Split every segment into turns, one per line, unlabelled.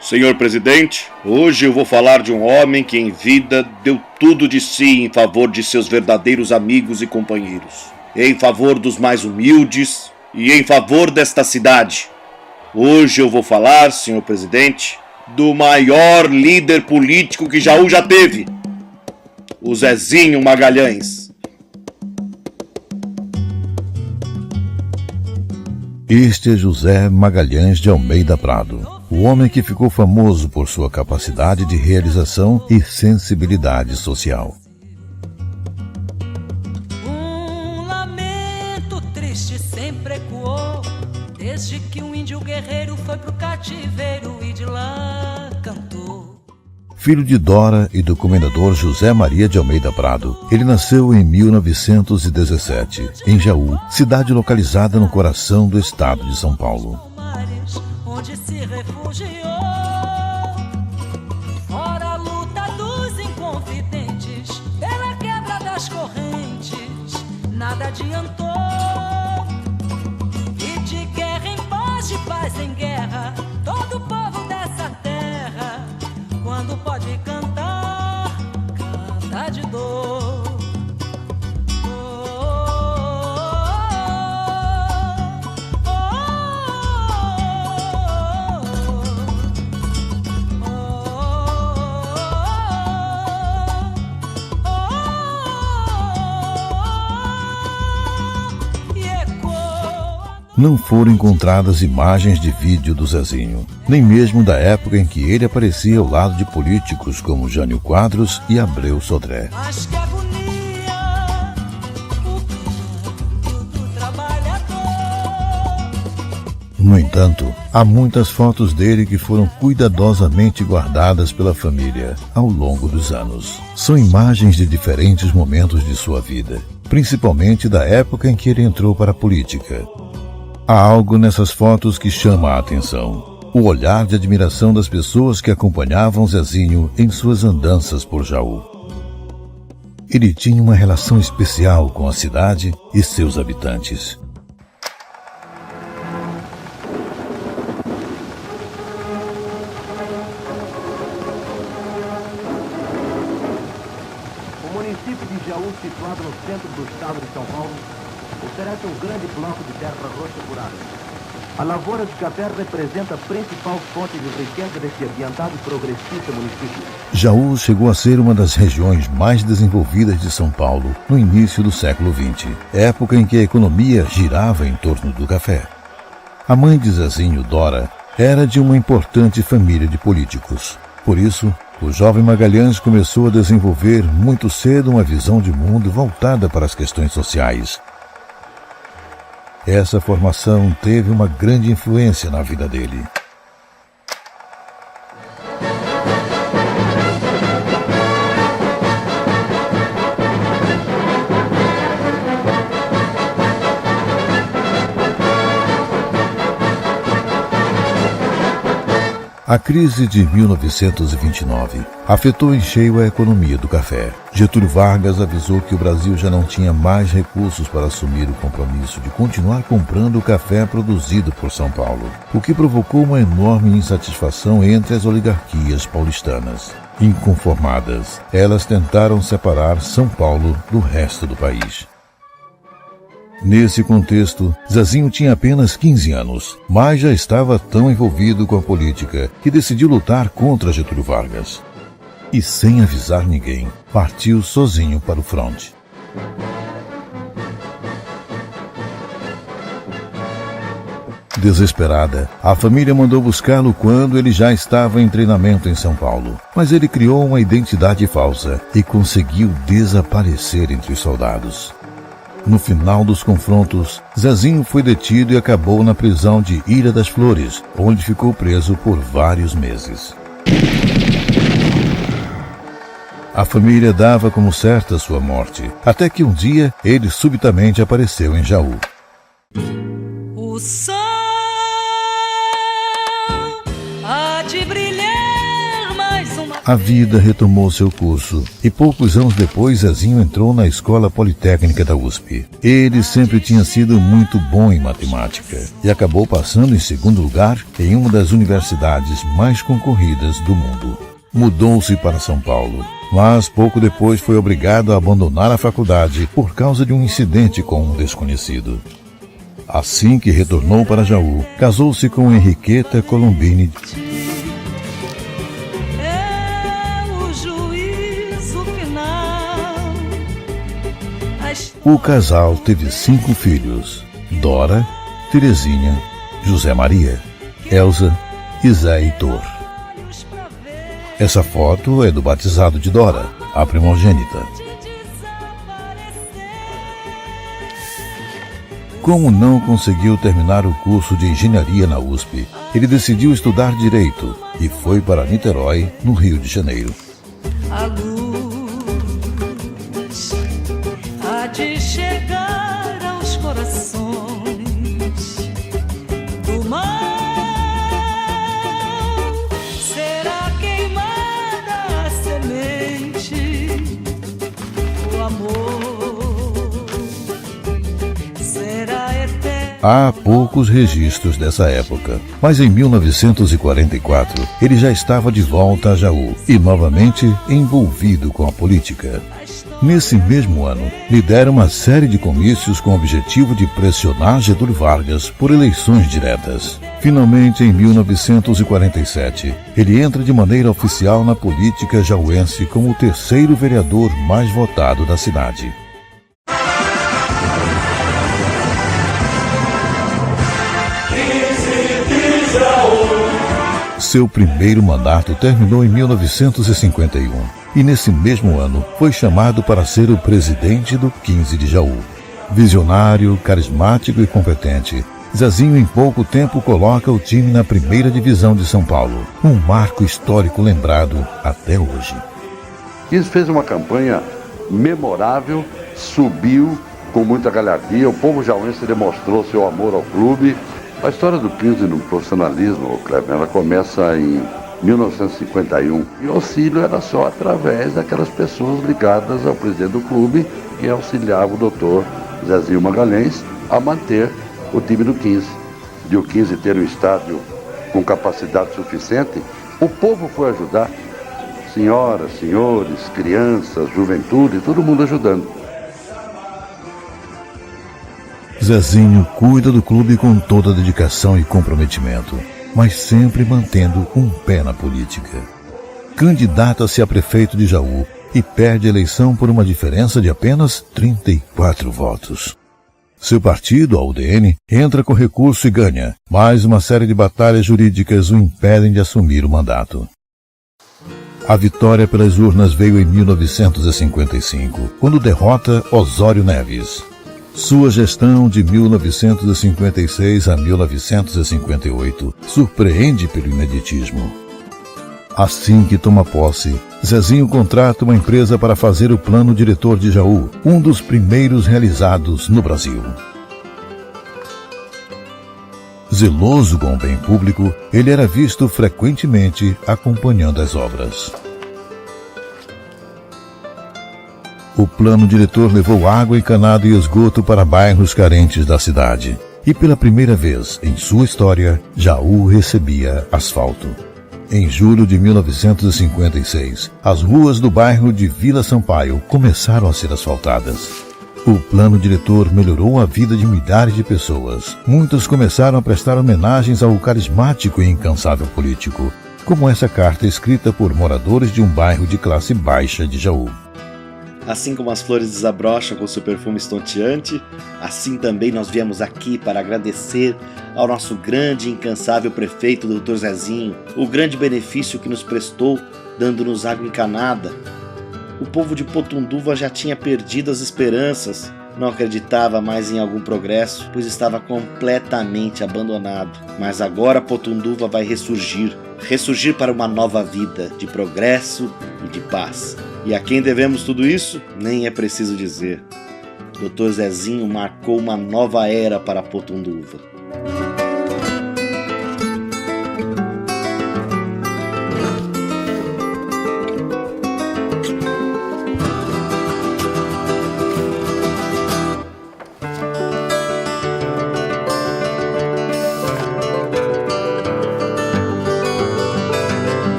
Senhor presidente, hoje eu vou falar de um homem que em vida deu tudo de si em favor de seus verdadeiros amigos e companheiros, em favor dos mais humildes e em favor desta cidade. Hoje eu vou falar, senhor presidente, do maior líder político que Jaú já teve, o Zezinho Magalhães.
Este é José Magalhães de Almeida Prado, o homem que ficou famoso por sua capacidade de realização e sensibilidade social.
Um lamento triste sempre ecoou, desde que um índio guerreiro foi pro cativeiro e de lá cantou.
Filho de Dora e do comendador José Maria de Almeida Prado, ele nasceu em 1917, em Jaú, cidade localizada no coração do estado de São Paulo.
Onde se refugiou, fora a luta dos inconfidentes, pela quebra das correntes, nada adiantou. E de guerra em paz, de paz em guerra, todo o povo dessa terra, quando pode cantar, canta de dor.
Não foram encontradas imagens de vídeo do Zezinho, nem mesmo da época em que ele aparecia ao lado de políticos como Jânio Quadros e Abreu Sodré.
Mas que agonia, o canto do trabalhador.
No entanto, há muitas fotos dele que foram cuidadosamente guardadas pela família ao longo dos anos. São imagens de diferentes momentos de sua vida, principalmente da época em que ele entrou para a política. Há algo nessas fotos que chama a atenção: o olhar de admiração das pessoas que acompanhavam Zezinho em suas andanças por Jaú. Ele tinha uma relação especial com a cidade e seus habitantes.
O município de Jaú, situado no centro do estado de São Paulo, oferece um grande bloco de terra roxa por área. A lavoura de café representa a principal fonte de riqueza desse adiantado e progressista município.
Jaú chegou a ser uma das regiões mais desenvolvidas de São Paulo no início do século XX, época em que a economia girava em torno do café. A mãe de Zezinho, Dora, era de uma importante família de políticos. Por isso, o jovem Magalhães começou a desenvolver muito cedo uma visão de mundo voltada para as questões sociais. Essa formação teve uma grande influência na vida dele. A crise de 1929 afetou em cheio a economia do café. Getúlio Vargas avisou que o Brasil já não tinha mais recursos para assumir o compromisso de continuar comprando o café produzido por São Paulo, o que provocou uma enorme insatisfação entre as oligarquias paulistanas. Inconformadas, elas tentaram separar São Paulo do resto do país. Nesse contexto, Zezinho tinha apenas 15 anos, mas já estava tão envolvido com a política que decidiu lutar contra Getúlio Vargas. E sem avisar ninguém, partiu sozinho para o fronte. Desesperada, a família mandou buscá-lo quando ele já estava em treinamento em São Paulo, mas ele criou uma identidade falsa e conseguiu desaparecer entre os soldados. No final dos confrontos, Zezinho foi detido e acabou na prisão de Ilha das Flores, onde ficou preso por vários meses. A família dava como certa sua morte, até que um dia ele subitamente apareceu em Jaú.
O sol há de brilhar mais uma.
A vida retomou seu curso e poucos anos depois Zezinho entrou na Escola Politécnica da USP. Ele sempre tinha sido muito bom em matemática e acabou passando em segundo lugar em uma das universidades mais concorridas do mundo. Mudou-se para São Paulo, mas pouco depois foi obrigado a abandonar a faculdade por causa de um incidente com um desconhecido. Assim que retornou para Jaú, casou-se com Henriqueta Colombini. O casal teve 5 filhos: Dora, Terezinha, José Maria, Elza e Zé Heitor. Essa foto é do batizado de Dora, a primogênita. Como não conseguiu terminar o curso de engenharia na USP, ele decidiu estudar direito e foi para Niterói, no Rio de Janeiro.
A luz há de chegar aos corações do mal, será queimada a semente, o amor será eterno.
Há poucos registros dessa época, mas em 1944 ele já estava de volta a Jaú e novamente envolvido com a política. Nesse mesmo ano, lidera uma série de comícios com o objetivo de pressionar Getúlio Vargas por eleições diretas. Finalmente, em 1947, ele entra de maneira oficial na política jauense como o 3º vereador mais votado da cidade. Seu primeiro mandato terminou em 1951 e nesse mesmo ano foi chamado para ser o presidente do 15 de Jaú. Visionário, carismático e competente, Zezinho em pouco tempo coloca o time na primeira divisão de São Paulo, um marco histórico lembrado até hoje.
15 fez uma campanha memorável, subiu com muita galhardia, o povo jauense demonstrou seu amor ao clube. A história do 15 no profissionalismo, Cleber, ela começa em 1951 e o auxílio era só através daquelas pessoas ligadas ao presidente do clube que auxiliava o doutor Zezinho Magalhães a manter o time do 15. De o 15 ter um estádio com capacidade suficiente, o povo foi ajudar. Senhoras, senhores, crianças, juventude, todo mundo ajudando.
Zezinho cuida do clube com toda dedicação e comprometimento, mas sempre mantendo um pé na política. Candidata-se a prefeito de Jaú e perde a eleição por uma diferença de apenas 34 votos. Seu partido, a UDN, entra com recurso e ganha, mas uma série de batalhas jurídicas o impedem de assumir o mandato. A vitória pelas urnas veio em 1955, quando derrota Osório Neves. Sua gestão de 1956 a 1958 surpreende pelo ineditismo. Assim que toma posse, Zezinho contrata uma empresa para fazer o plano diretor de Jaú, um dos primeiros realizados no Brasil. Zeloso com o bem público, ele era visto frequentemente acompanhando as obras. O plano diretor levou água encanada e esgoto para bairros carentes da cidade. E pela primeira vez em sua história, Jaú recebia asfalto. Em julho de 1956, as ruas do bairro de Vila Sampaio começaram a ser asfaltadas. O plano diretor melhorou a vida de milhares de pessoas. Muitos começaram a prestar homenagens ao carismático e incansável político, como essa carta escrita por moradores de um bairro de classe baixa de Jaú.
Assim como as flores desabrocham com seu perfume estonteante, assim também nós viemos aqui para agradecer ao nosso grande e incansável prefeito, Dr. Zezinho, o grande benefício que nos prestou, dando-nos água encanada. O povo de Potunduva já tinha perdido as esperanças, não acreditava mais em algum progresso, pois estava completamente abandonado. Mas agora Potunduva vai ressurgir para uma nova vida de progresso e de paz. E a quem devemos tudo isso? Nem é preciso dizer. Dr. Zezinho marcou uma nova era para Potunduva.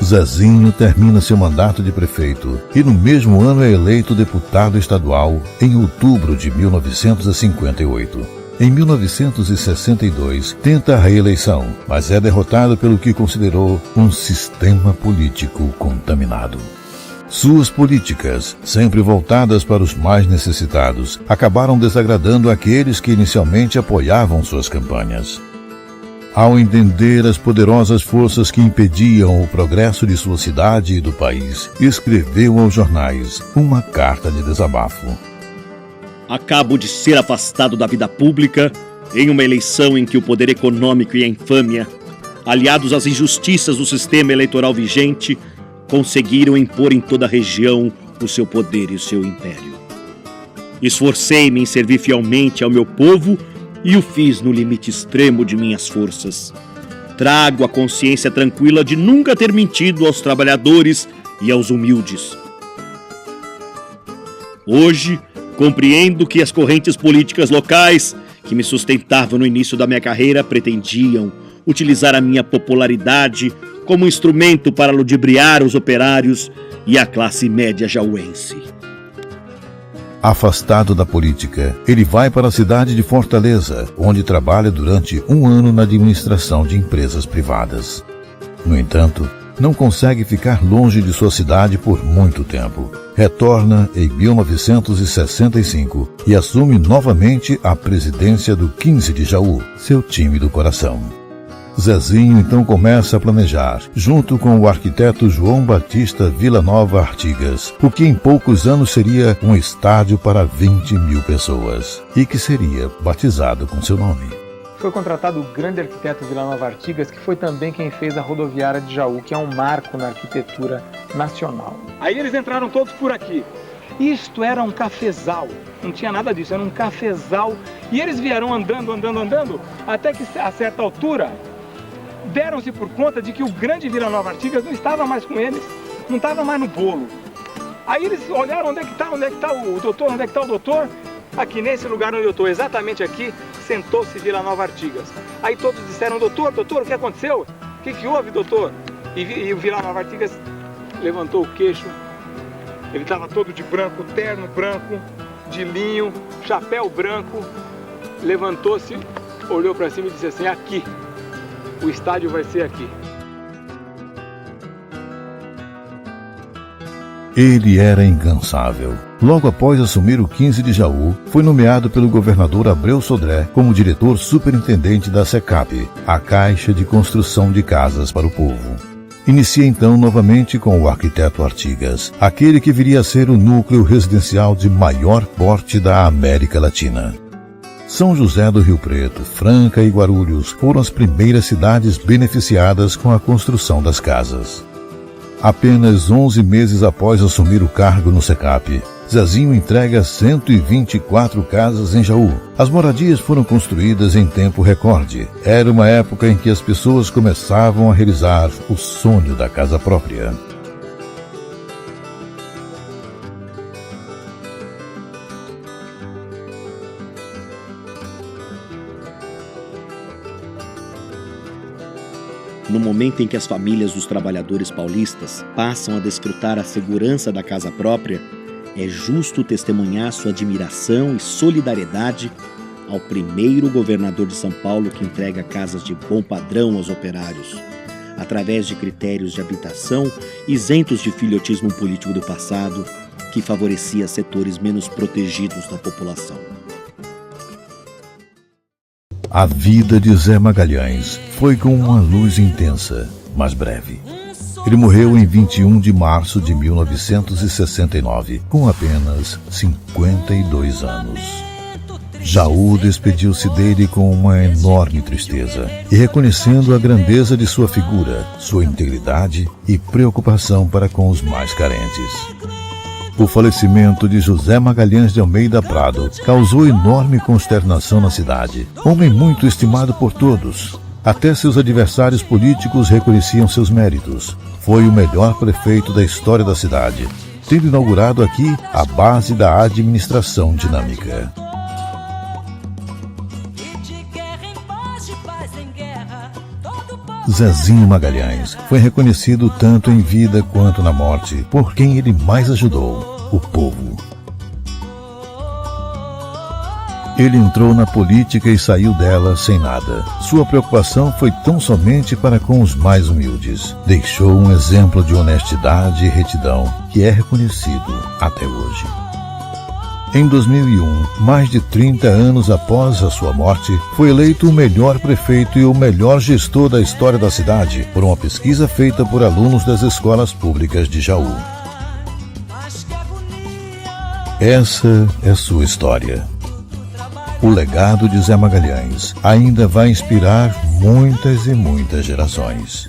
Zezinho termina seu mandato de prefeito e no mesmo ano é eleito deputado estadual em outubro de 1958. Em 1962, tenta a reeleição, mas é derrotado pelo que considerou um sistema político contaminado. Suas políticas, sempre voltadas para os mais necessitados, acabaram desagradando aqueles que inicialmente apoiavam suas campanhas. Ao entender as poderosas forças que impediam o progresso de sua cidade e do país, escreveu aos jornais uma carta de desabafo.
Acabo de ser afastado da vida pública em uma eleição em que o poder econômico e a infâmia, aliados às injustiças do sistema eleitoral vigente, conseguiram impor em toda a região o seu poder e o seu império. Esforcei-me em servir fielmente ao meu povo e o fiz no limite extremo de minhas forças. Trago a consciência tranquila de nunca ter mentido aos trabalhadores e aos humildes. Hoje, compreendo que as correntes políticas locais que me sustentavam no início da minha carreira pretendiam utilizar a minha popularidade como instrumento para ludibriar os operários e a classe média jauense.
Afastado da política, ele vai para a cidade de Fortaleza, onde trabalha durante 1 ano na administração de empresas privadas. No entanto, não consegue ficar longe de sua cidade por muito tempo. Retorna em 1965 e assume novamente a presidência do 15 de Jaú, seu time do coração. Zezinho então começa a planejar, junto com o arquiteto João Batista Villanova Artigas, o que em poucos anos seria um estádio para 20 mil pessoas, e que seria batizado com seu nome.
Foi contratado o grande arquiteto Villanova Artigas, que foi também quem fez a rodoviária de Jaú, que é um marco na arquitetura nacional. Aí eles entraram todos por aqui. Isto era um cafezal, não tinha nada disso, era um cafezal. E eles vieram andando, até que a certa altura deram-se por conta de que o grande Villanova Artigas não estava mais com eles, não estava mais no bolo. Aí eles olharam, onde é que está o doutor? Aqui nesse lugar onde eu estou, exatamente aqui, sentou-se Villanova Artigas. Aí todos disseram, doutor, o que aconteceu? O que houve, doutor? E o Villanova Artigas levantou o queixo, ele estava todo de branco, terno branco, de linho, chapéu branco, levantou-se, olhou para cima e disse assim, aqui, o estádio vai ser aqui.
Ele era incansável. Logo após assumir o 15 de Jaú, foi nomeado pelo governador Abreu Sodré como diretor superintendente da SECAP, a Caixa de Construção de Casas para o Povo. Inicia então novamente com o arquiteto Artigas, aquele que viria a ser o núcleo residencial de maior porte da América Latina. São José do Rio Preto, Franca e Guarulhos foram as primeiras cidades beneficiadas com a construção das casas. Apenas 11 meses após assumir o cargo no SECAP, Zezinho entrega 124 casas em Jaú. As moradias foram construídas em tempo recorde. Era uma época em que as pessoas começavam a realizar o sonho da casa própria.
No momento em que as famílias dos trabalhadores paulistas passam a desfrutar a segurança da casa própria, é justo testemunhar sua admiração e solidariedade ao primeiro governador de São Paulo que entrega casas de bom padrão aos operários, através de critérios de habitação isentos de filhotismo político do passado, que favorecia setores menos protegidos da população.
A vida de Zé Magalhães foi com uma luz intensa, mas breve. Ele morreu em 21 de março de 1969, com apenas 52 anos. Jaú despediu-se dele com uma enorme tristeza e reconhecendo a grandeza de sua figura, sua integridade e preocupação para com os mais carentes. O falecimento de José Magalhães de Almeida Prado causou enorme consternação na cidade. Homem muito estimado por todos. Até seus adversários políticos reconheciam seus méritos. Foi o melhor prefeito da história da cidade, tendo inaugurado aqui a base da administração dinâmica.
E de guerra em paz, de paz em guerra, todo povo
Zezinho Magalhães foi reconhecido tanto em vida quanto na morte por quem ele mais ajudou, o povo. Ele entrou na política e saiu dela sem nada. Sua preocupação foi tão somente para com os mais humildes. Deixou um exemplo de honestidade e retidão que é reconhecido até hoje. Em 2001, mais de 30 anos após a sua morte, foi eleito o melhor prefeito e o melhor gestor da história da cidade por uma pesquisa feita por alunos das escolas públicas de Jaú. Essa é sua história. O legado de Zé Magalhães ainda vai inspirar muitas e muitas gerações.